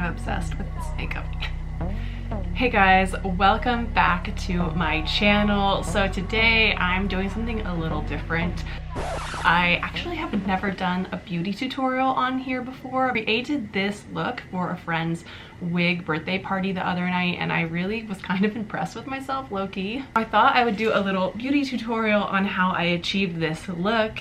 kind of obsessed with this makeup. Hey guys, welcome back to my channel. So today I'm doing something a little different. I actually have never done a beauty tutorial on here before. I created this look for a friend's wig birthday party the other night and I really was kind of impressed with myself, low-key. I thought I would do a little beauty tutorial on how I achieved this look.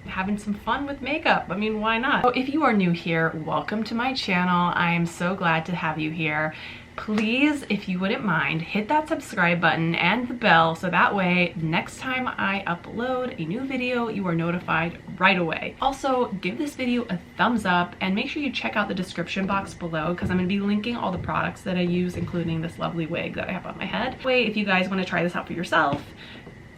Having some fun with makeup. I mean, why not? So if you are new here, welcome to my channel. I am so glad to have you here. Please, if you wouldn't mind, hit that subscribe button and the bell so that way next time I upload a new video, you are notified right away. Also, give this video a thumbs up and make sure you check out the description box below because I'm going to be linking all the products that I use, including this lovely wig that I have on my head. Wait, if you guys want to try this out for yourself,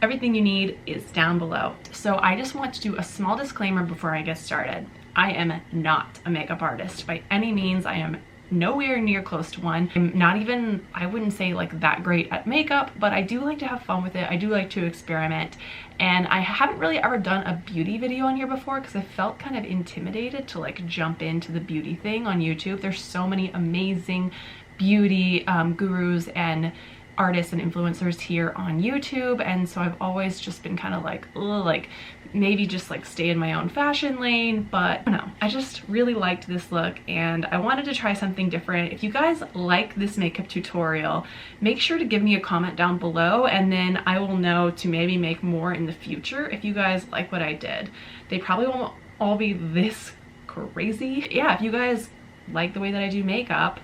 everything you need is down below. So I just want to do a small disclaimer before I get started. I am not a makeup artist by any means. I am nowhere near close to one. I'm not even, I wouldn't say like that great at makeup, but I do like to have fun with it. I do like to experiment. And I haven't really ever done a beauty video on here before because I felt kind of intimidated to like jump into the beauty thing on YouTube. There's so many amazing beauty gurus and artists and influencers here on YouTube, and so I've always just been kind of like, ugh, like maybe just like stay in my own fashion lane. But I don't know, I just really liked this look and I wanted to try something different. If you guys like this makeup tutorial, make sure to give me a comment down below and then I will know to maybe make more in the future if you guys like what I did. They probably won't all be this crazy. Yeah, if you guys like the way that I do makeup,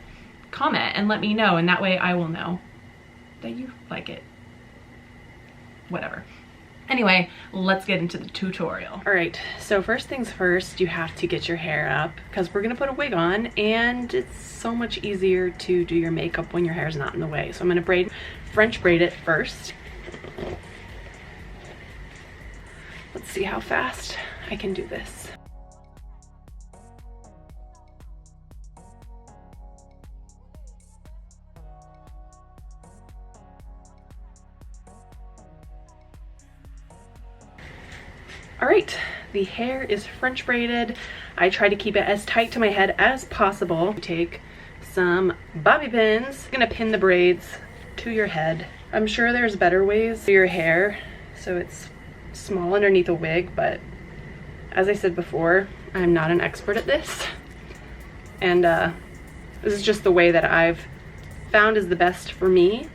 comment and let me know, and that way I will know that you like it. Whatever. Anyway, let's get into the tutorial. All right, so first things first, you have to get your hair up because we're gonna put a wig on and it's so much easier to do your makeup when your hair is not in the way. So I'm gonna French braid it first. Let's see how fast I can do this. All right, the hair is French braided. I try to keep it as tight to my head as possible. Take some bobby pins. I'm gonna pin the braids to your head. I'm sure there's better ways for your hair so it's small underneath a wig, but as I said before, I'm not an expert at this. And this is just the way that I've found is the best for me.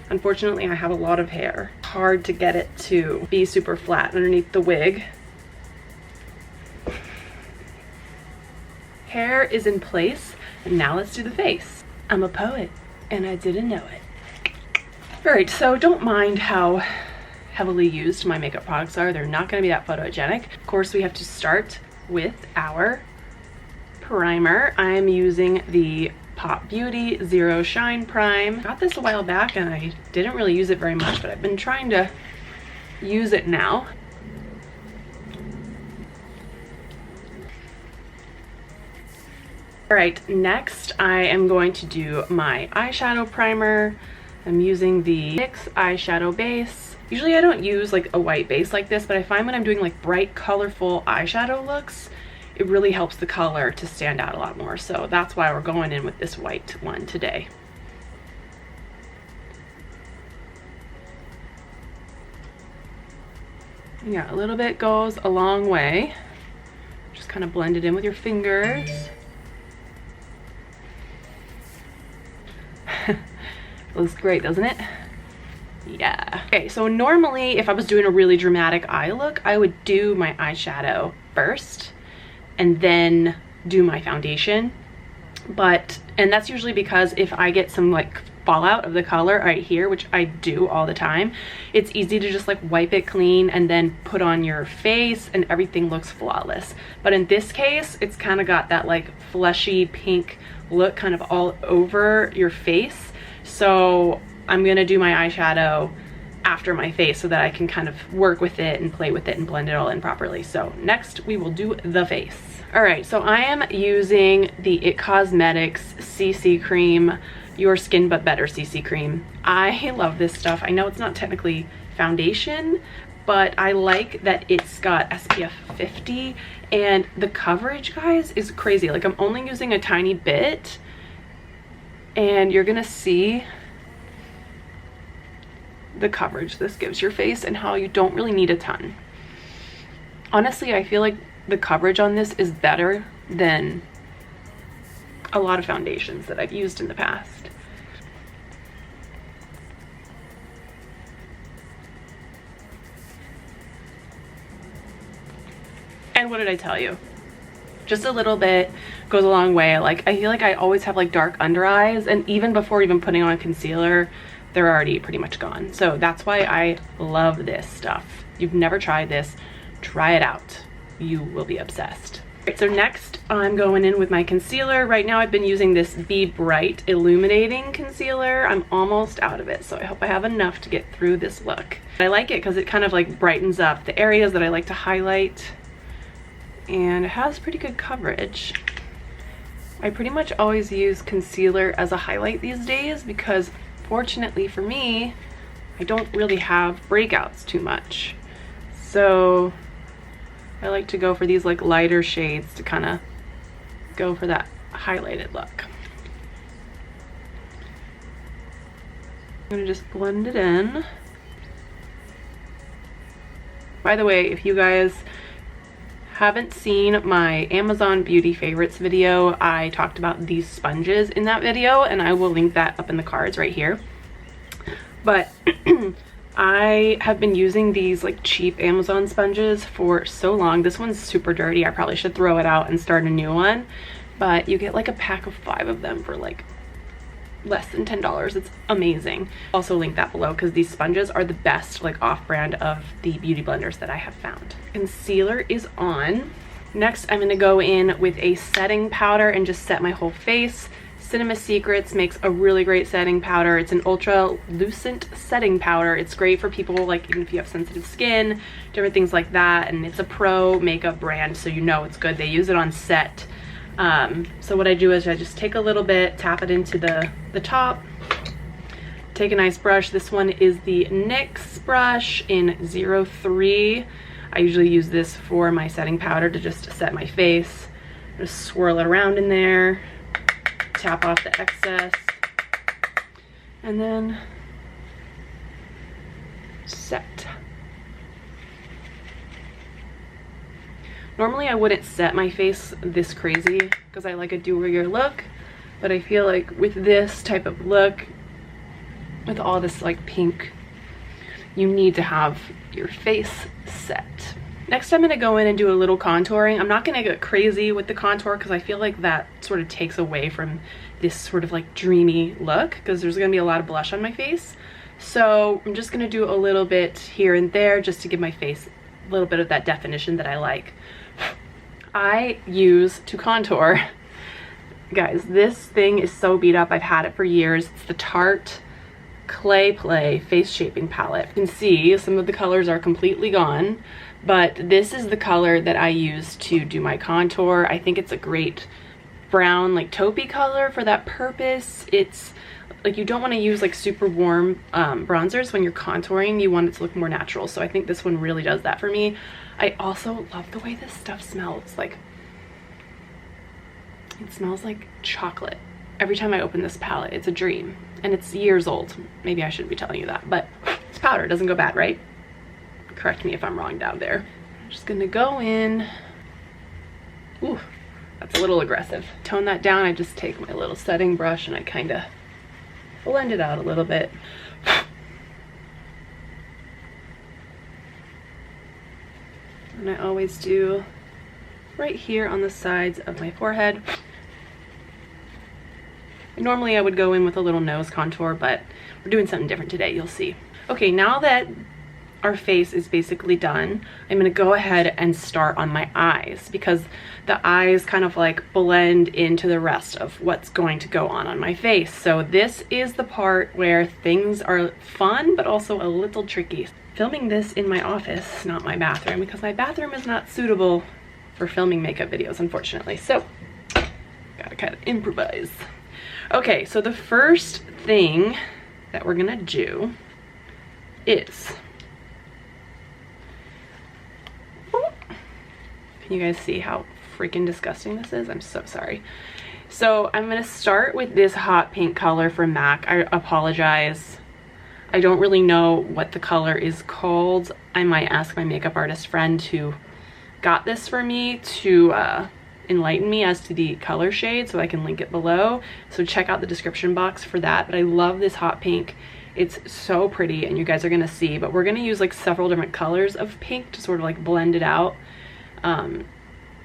Unfortunately, I have a lot of hair. Hard to get it to be super flat underneath the wig. Hair is in place, and now let's do the face. I'm a poet, and I didn't know it. All right, so don't mind how heavily used my makeup products are. They're not gonna be that photogenic. Of course, we have to start with our primer. I'm using the Pop Beauty Zero Shine Prime. Got this a while back and I didn't really use it very much, but I've been trying to use it now. All right, next I am going to do my eyeshadow primer. I'm using the NYX eyeshadow base. Usually I don't use like a white base like this, but I find when I'm doing like bright, colorful eyeshadow looks, it really helps the color to stand out a lot more. So that's why we're going in with this white one today. Yeah, a little bit goes a long way. Just kind of blend it in with your fingers. Looks great, doesn't it? Yeah. Okay, so normally if I was doing a really dramatic eye look, I would do my eyeshadow first and then do my foundation. And that's usually because if I get some like fallout of the color right here, which I do all the time, it's easy to just like wipe it clean and then put on your face and everything looks flawless. But in this case, it's kind of got that like fleshy pink look kind of all over your face. So I'm gonna do my eyeshadow after my face so that I can kind of work with it and play with it and blend it all in properly. So next we will do the face. All right, so I am using the It Cosmetics CC cream, Your Skin But Better CC cream. I love this stuff. I know it's not technically foundation, but I like that it's got SPF $1.50, and the coverage, guys, is crazy. Like, I'm only using a tiny bit, and you're gonna see the coverage this gives your face and how you don't really need a ton. Honestly, I feel like the coverage on this is better than a lot of foundations that I've used in the past. And what did I tell you? Just a little bit goes a long way. Like, I feel like I always have like dark under eyes, and even before even putting on concealer, they're already pretty much gone. So that's why I love this stuff. You've never tried this, try it out. You will be obsessed. Right, so next I'm going in with my concealer. Right now I've been using this Be Bright Illuminating Concealer. I'm almost out of it, so I hope I have enough to get through this look. I like it because it kind of like brightens up the areas that I like to highlight, and it has pretty good coverage. I pretty much always use concealer as a highlight these days because fortunately for me, I don't really have breakouts too much. So I like to go for these like lighter shades to kind of go for that highlighted look. I'm gonna just blend it in. By the way, if you guys haven't seen my Amazon Beauty Favorites video, I talked about these sponges in that video, and I will link that up in the cards right here. But I have been using these like cheap Amazon sponges for so long. This one's super dirty. I probably should throw it out and start a new one, but you get like a pack of 5 of them for like less than $10. It's amazing. Also link that below because these sponges are the best like off-brand of the beauty blenders that I have found. Concealer is on. Next I'm going to go in with a setting powder and just set my whole face. Cinema Secrets makes a really great setting powder. It's an ultra lucent setting powder. It's great for people like even if you have sensitive skin, different things like that, and it's a pro makeup brand, so you know it's good. They use it on set. So what I do is I just take a little bit, tap it into the top, take a nice brush. This one is the NYX brush in 03. I usually use this for my setting powder to just set my face. Just swirl it around in there, tap off the excess, and then set. Normally I wouldn't set my face this crazy because I like a do-over look, but I feel like with this type of look, with all this like pink, you need to have your face set. Next I'm going to go in and do a little contouring. I'm not going to get crazy with the contour because I feel like that sort of takes away from this sort of like dreamy look because there's going to be a lot of blush on my face. So I'm just going to do a little bit here and there just to give my face a little bit of that definition that I like. I use to contour, guys, this thing is so beat up. I've had it for years. It's the Tarte Clay Play Face Shaping Palette. You can see some of the colors are completely gone, but this is the color that I use to do my contour. I think it's a great brown, like taupey color for that purpose. It's like you don't want to use like super warm bronzers when you're contouring. You want it to look more natural. So I think this one really does that for me. I also love the way this stuff smells. Like, it smells like chocolate. Every time I open this palette, it's a dream. And it's years old. Maybe I shouldn't be telling you that, but it's powder. It doesn't go bad, right? Correct me if I'm wrong down there. I'm just gonna go in. Ooh, that's a little aggressive. Tone that down. I just take my little setting brush and I kind of blend it out a little bit. And I always do right here on the sides of my forehead. Normally I would go in with a little nose contour, but we're doing something different today, you'll see. Okay, now that our face is basically done, I'm gonna go ahead and start on my eyes because the eyes kind of like blend into the rest of what's going to go on my face. So this is the part where things are fun, but also a little tricky. Filming this in my office, not my bathroom, because my bathroom is not suitable for filming makeup videos, unfortunately. So, gotta kind of improvise. Okay, so the first thing that we're gonna do is Can you guys see how freaking disgusting this is? I'm so sorry. So I'm gonna start with this hot pink color from MAC. I apologize. I don't really know what the color is called. I might ask my makeup artist friend who got this for me to enlighten me as to the color shade, so I can link it below. So check out the description box for that. But I love this hot pink. It's so pretty, and you guys are gonna see, but we're gonna use like several different colors of pink to sort of like blend it out.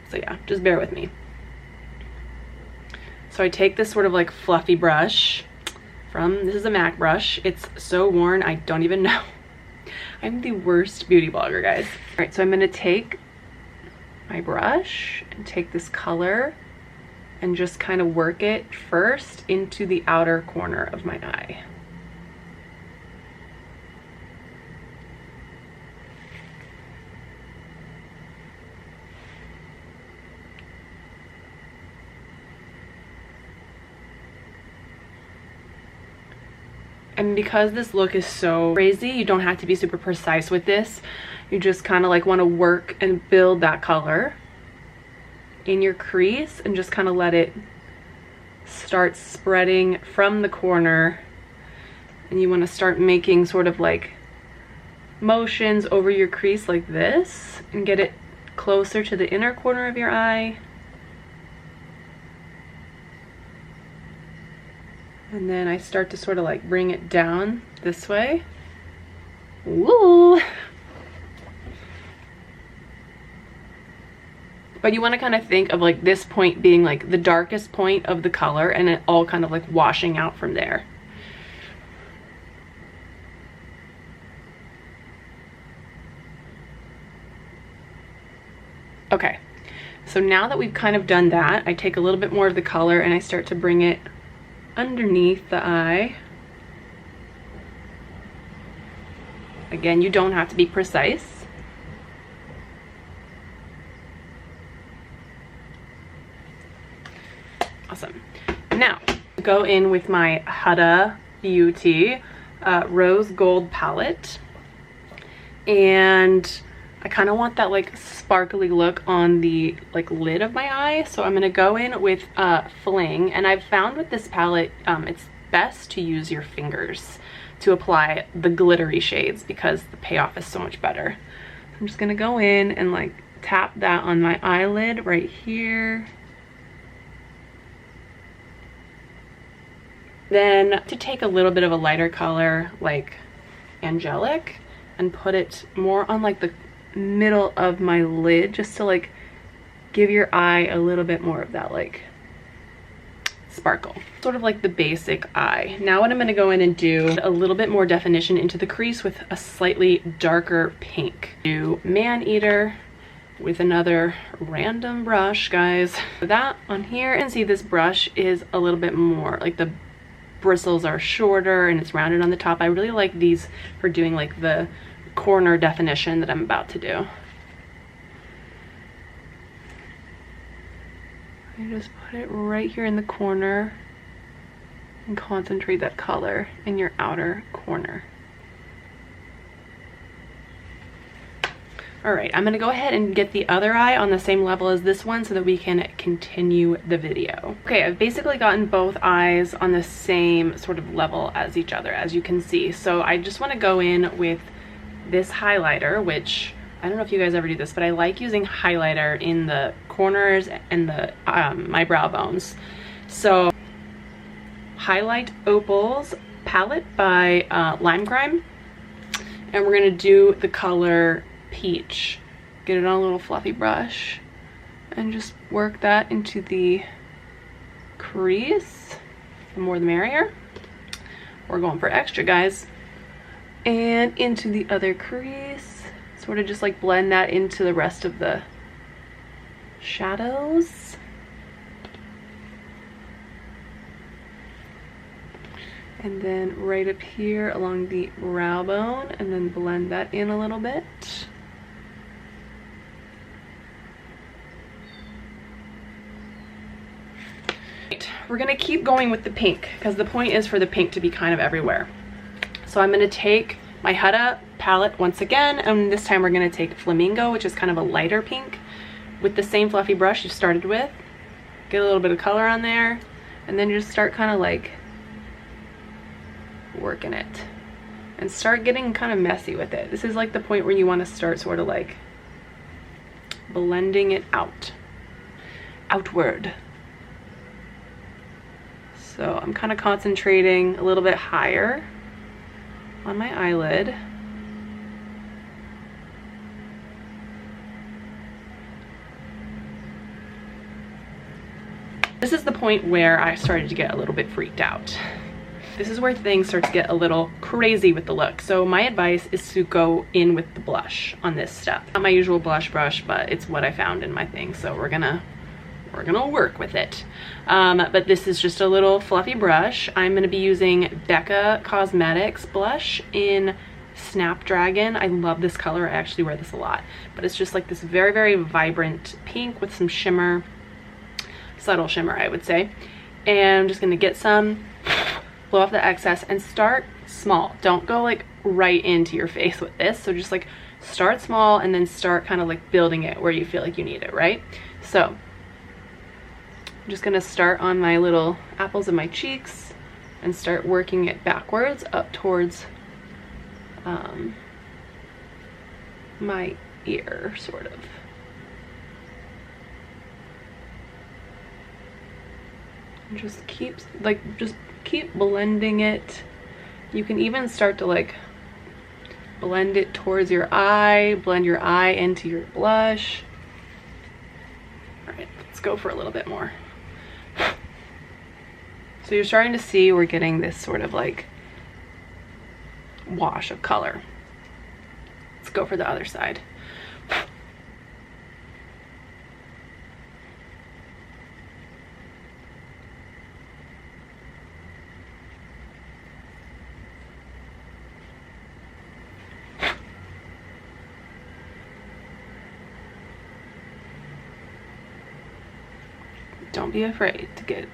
So yeah, just bear with me. So I take this sort of like fluffy brush this is a MAC brush. It's so worn, I don't even know. I'm the worst beauty blogger, guys. All right, so I'm gonna take my brush and take this color and just kind of work it first into the outer corner of my eye. And because this look is so crazy, you don't have to be super precise with this. You just kind of like want to work and build that color in your crease and just kind of let it start spreading from the corner. And you want to start making sort of like motions over your crease like this and get it closer to the inner corner of your eye. And then I start to sort of like bring it down this way. Woo! But you want to kind of think of like this point being like the darkest point of the color and it all kind of like washing out from there. Okay, so now that we've kind of done that, I take a little bit more of the color and I start to bring it underneath the eye. Again, you don't have to be precise. Awesome. Now, go in with my Huda Beauty Rose Gold palette. And I kind of want that like sparkly look on the like lid of my eye, so I'm gonna go in with Fling. And I've found with this palette it's best to use your fingers to apply the glittery shades because the payoff is so much better. I'm just gonna go in and like tap that on my eyelid right here. Then to take a little bit of a lighter color like Angelic and put it more on like the middle of my lid, just to like give your eye a little bit more of that like sparkle, sort of like the basic eye. Now what I'm going to go in and do a little bit more definition into the crease with a slightly darker pink. Do Man Eater with another random brush, guys. That on here, and see this brush is a little bit more like the bristles are shorter and it's rounded on the top. I really like these for doing like the corner definition that I'm about to do. I just put it right here in the corner and concentrate that color in your outer corner. All right, I'm gonna go ahead and get the other eye on the same level as this one so that we can continue the video. Okay, I've basically gotten both eyes on the same sort of level as each other, as you can see. So I just wanna go in with this highlighter, which I don't know if you guys ever do this, but I like using highlighter in the corners and the my brow bones. So Highlight Opals palette by Lime Grime, and we're gonna do the color Peach. Get it on a little fluffy brush and just work that into the crease. The more the merrier. We're going for extra, guys. And into the other crease. Sort of just like blend that into the rest of the shadows. And then right up here along the brow bone, and then blend that in a little bit. We're gonna keep going with the pink because the point is for the pink to be kind of everywhere. So I'm gonna take my Huda palette once again, and this time we're gonna take Flamingo, which is kind of a lighter pink. with the same fluffy brush you started with, get a little bit of color on there, and then just start kind of like working it and start getting kind of messy with it. This is like the point where you want to start sort of like blending it outward. So I'm kind of concentrating a little bit higher on my eyelid. This is the point where I started to get a little bit freaked out. This is where things start to get a little crazy with the look. So my advice is to go in with the blush on this step. Not my usual blush brush, but it's what I found in my thing. So we're gonna work with it. But this is just a little fluffy brush. I'm gonna be using Becca Cosmetics blush in Snapdragon. I love this color. I actually wear this a lot. But it's just like this very, very vibrant pink with some shimmer, subtle shimmer, I would say. And I'm just gonna get some, blow off the excess, and start small. Don't go like right into your face with this. So just like start small and then start kind of like building it where you feel like you need it, right? So I'm just gonna start on my little apples of my cheeks and start working it backwards up towards my ear, sort of. And just keep blending it. You can even start to like blend it towards your eye, blend your eye into your blush. All right, let's go for a little bit more. So you're starting to see we're getting this sort of like wash of color. Let's go for the other side. Don't be afraid to get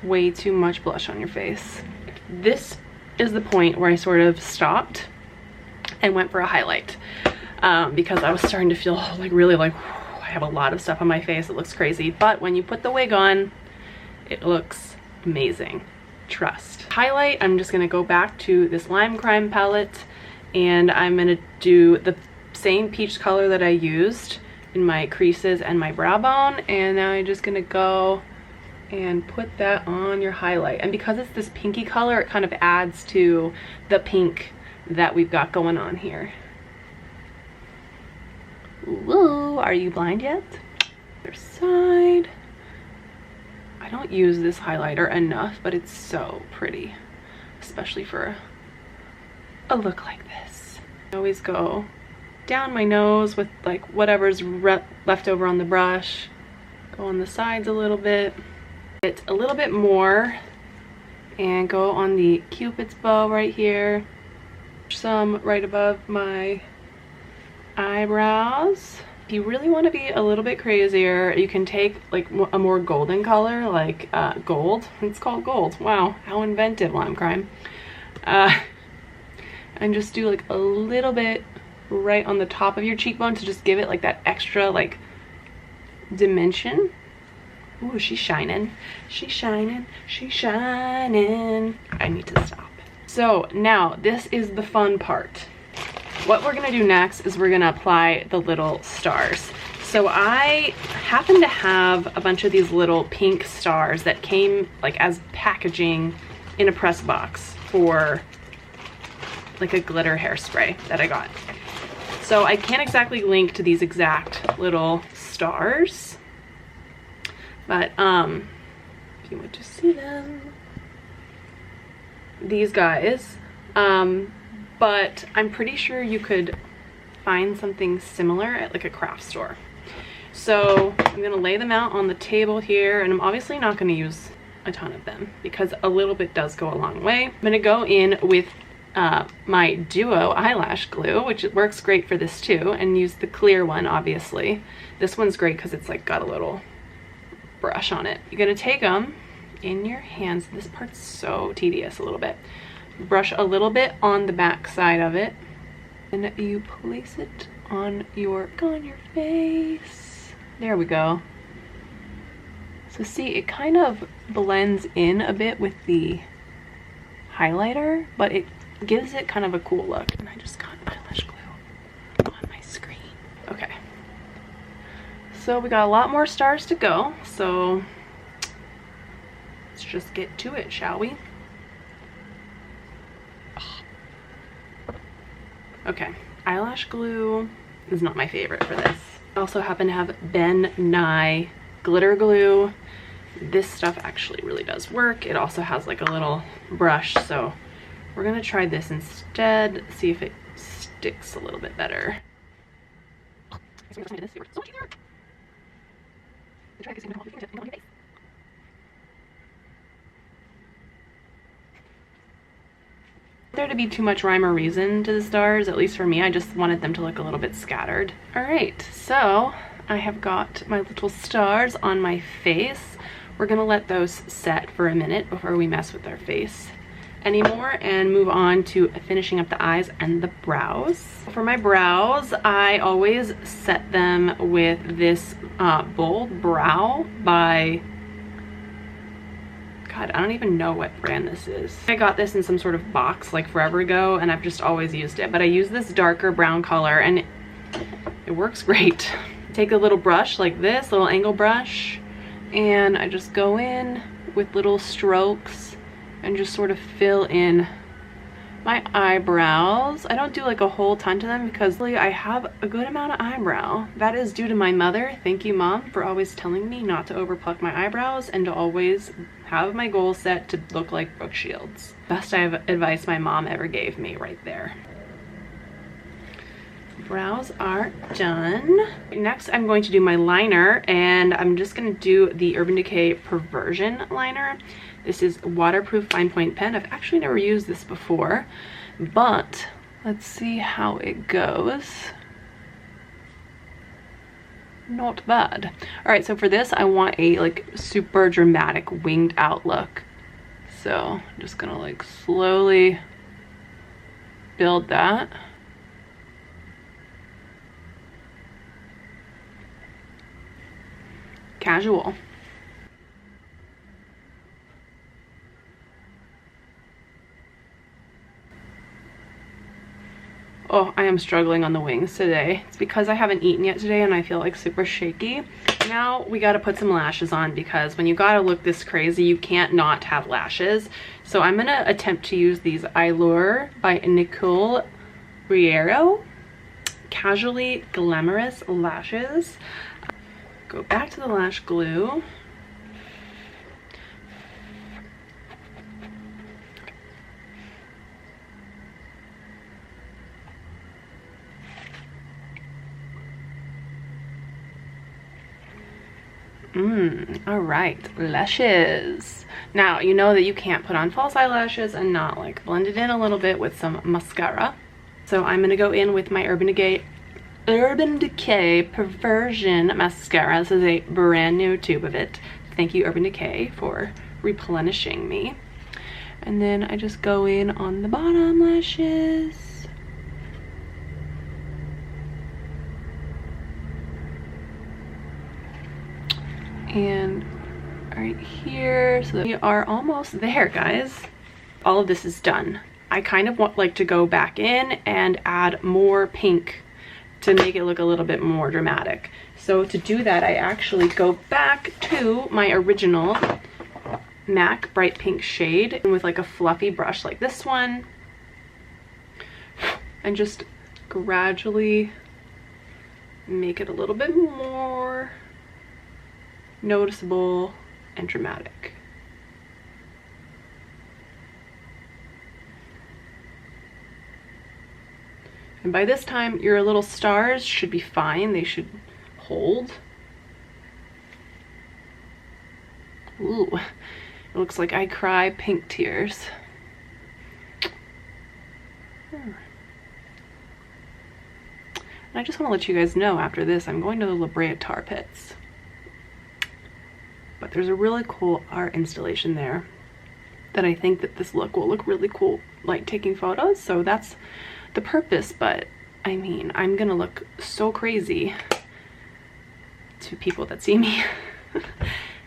way too much blush on your face. This is the point where I sort of stopped and went for a highlight because I was starting to feel like really like I have a lot of stuff on my face. It looks crazy, but when you put the wig on, it looks amazing. Trust. Highlight, I'm just gonna go back to this Lime Crime palette and I'm gonna do the same peach color that I used in my creases and my brow bone, and now I'm just gonna go and put that on your highlight. And because it's this pinky color, it kind of adds to the pink that we've got going on here. Ooh, are you blind yet? Other side. I don't use this highlighter enough, but it's so pretty, especially for a look like this. I always go down my nose with like whatever's left over on the brush. Go on the sides a little bit. Get a little bit more and go on the Cupid's bow right here. Some right above my eyebrows. If you really want to be a little bit crazier, you can take like a more golden color, like gold. It's called gold. Wow, how inventive, Lime Crime. And just do like a little bit right on the top of your cheekbone to just give it like that extra like dimension. Ooh, she's shining. She's shining. She's shining. I need to stop. So now this is the fun part. What we're gonna do next is we're gonna apply the little stars. So I happen to have a bunch of these little pink stars that came like as packaging in a press box for like a glitter hairspray that I got. So I can't exactly link to these exact little stars, but if you want to see them, these guys, but I'm pretty sure you could find something similar at like a craft store. So I'm gonna lay them out on the table here, and I'm obviously not gonna use a ton of them because a little bit does go a long way. I'm gonna go in with my Duo eyelash glue, which works great for this too, and use the clear one. Obviously this one's great because it's like got a little brush on it. You're gonna take them in your hands. This part's so tedious a little bit. Brush a little bit on the back side of it and you place it on your face There we go. So see, it kind of blends in a bit with the highlighter, but it gives it kind of a cool look. And I just got eyelash glue on my screen. Okay. So we got a lot more stars to go, so let's just get to it, shall we? Okay, eyelash glue is not my favorite for this. I also happen to have Nye Glitter Glue. This stuff actually really does work. It also has like a little brush, so we're gonna try this instead, see if it sticks a little bit better. There to be too much rhyme or reason to the stars, at least for me. I just wanted them to look a little bit scattered. All right, so I have got my little stars on my face. We're gonna let those set for a minute before we mess with our face anymore and move on to finishing up the eyes and the brows. For my brows, I always set them with this Bold Brow by, God, I don't even know what brand this is. I got this in some sort of box like forever ago, and I've just always used it, but I use this darker brown color and it works great. Take a little brush like this, little angle brush, and I just go in with little strokes and just sort of fill in my eyebrows. I don't do like a whole ton to them because really I have a good amount of eyebrow. That is due to my mother. Thank you, Mom, for always telling me not to overpluck my eyebrows and to always have my goal set to look like Brooke Shields. Best advice my mom ever gave me right there. Brows are done. Next, I'm going to do my liner, and I'm just going to do the Urban Decay Perversion liner. This is waterproof fine point pen. I've actually never used this before, but let's see how it goes. Not bad. All right, so for this, I want a like super dramatic winged out look. So I'm just gonna like slowly build that. Casual. Oh, I am struggling on the wings today. It's because I haven't eaten yet today and I feel like super shaky. Now we gotta put some lashes on because when you gotta look this crazy, you can't not have lashes. So I'm gonna attempt to use these Allure by Nicole Riero Casually Glamorous Lashes. Go back to the lash glue. All right, lashes. Now, you know that you can't put on false eyelashes and not like blend it in a little bit with some mascara. So I'm gonna go in with my Urban Decay Perversion mascara. This is a brand new tube of it. Thank you, Urban Decay, for replenishing me. And then I just go in on the bottom lashes. And right here, so that we are almost there, guys. All of this is done. I kind of want like to go back in and add more pink to make it look a little bit more dramatic. So to do that, I actually go back to my original MAC bright pink shade with like a fluffy brush like this one, and just gradually make it a little bit more noticeable and dramatic. And by this time, your little stars should be fine. They should hold. Ooh, it looks like I cry pink tears. And I just want to let you guys know after this, I'm going to the La Brea Tar Pits. But there's a really cool art installation there that I think that this look will look really cool, like taking photos. So that's the purpose, but I mean, I'm gonna look so crazy to people that see me.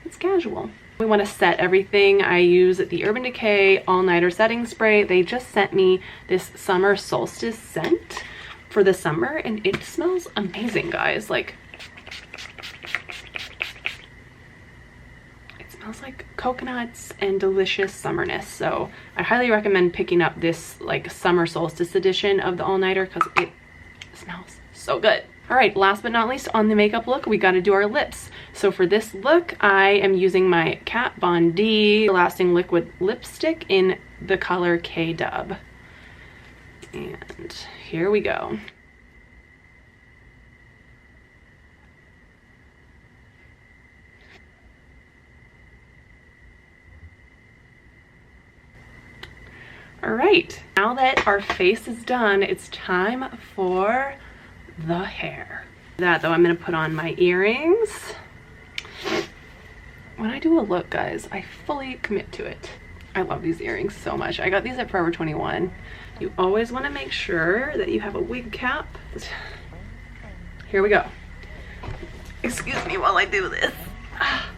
It's casual. We want to set everything. I use the Urban Decay All Nighter Setting Spray. They just sent me this summer solstice scent for the summer, and it smells amazing, guys. Like, it smells like coconuts and delicious summerness. So I highly recommend picking up this like summer solstice edition of the All Nighter because it smells so good. All right, last but not least on the makeup look, we got to do our lips. So for this look, I am using my Kat Von D Lasting Liquid Lipstick in the color K-Dub. And here we go. All right, now that our face is done, it's time for the hair. That though, I'm gonna put on my earrings. When I do a look, guys, I fully commit to it. I love these earrings so much. I got these at Forever 21. You always want to make sure that you have a wig cap. Here we go. Excuse me while I do this. I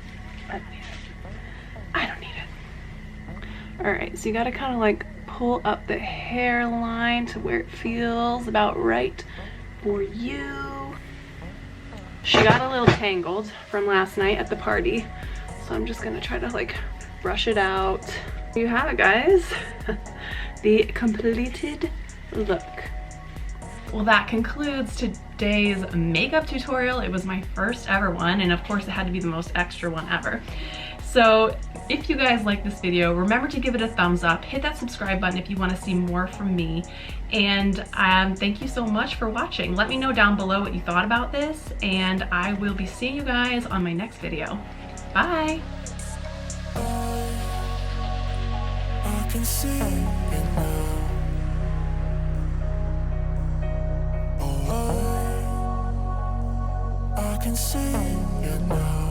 don't need it. All right, so you gotta kind of like pull up the hairline to where it feels about right for you. She got a little tangled from last night at the party, so I'm just gonna try to like brush it out. There you have it, guys. The completed look. Well, that concludes today's makeup tutorial. It was my first ever one, and of course it had to be the most extra one ever. So if you guys like this video, remember to give it a thumbs up, hit that subscribe button if you want to see more from me, and thank you so much for watching. Let me know down below what you thought about this, and I will be seeing you guys on my next video. Bye! I can see it now. Oh, I can see it now.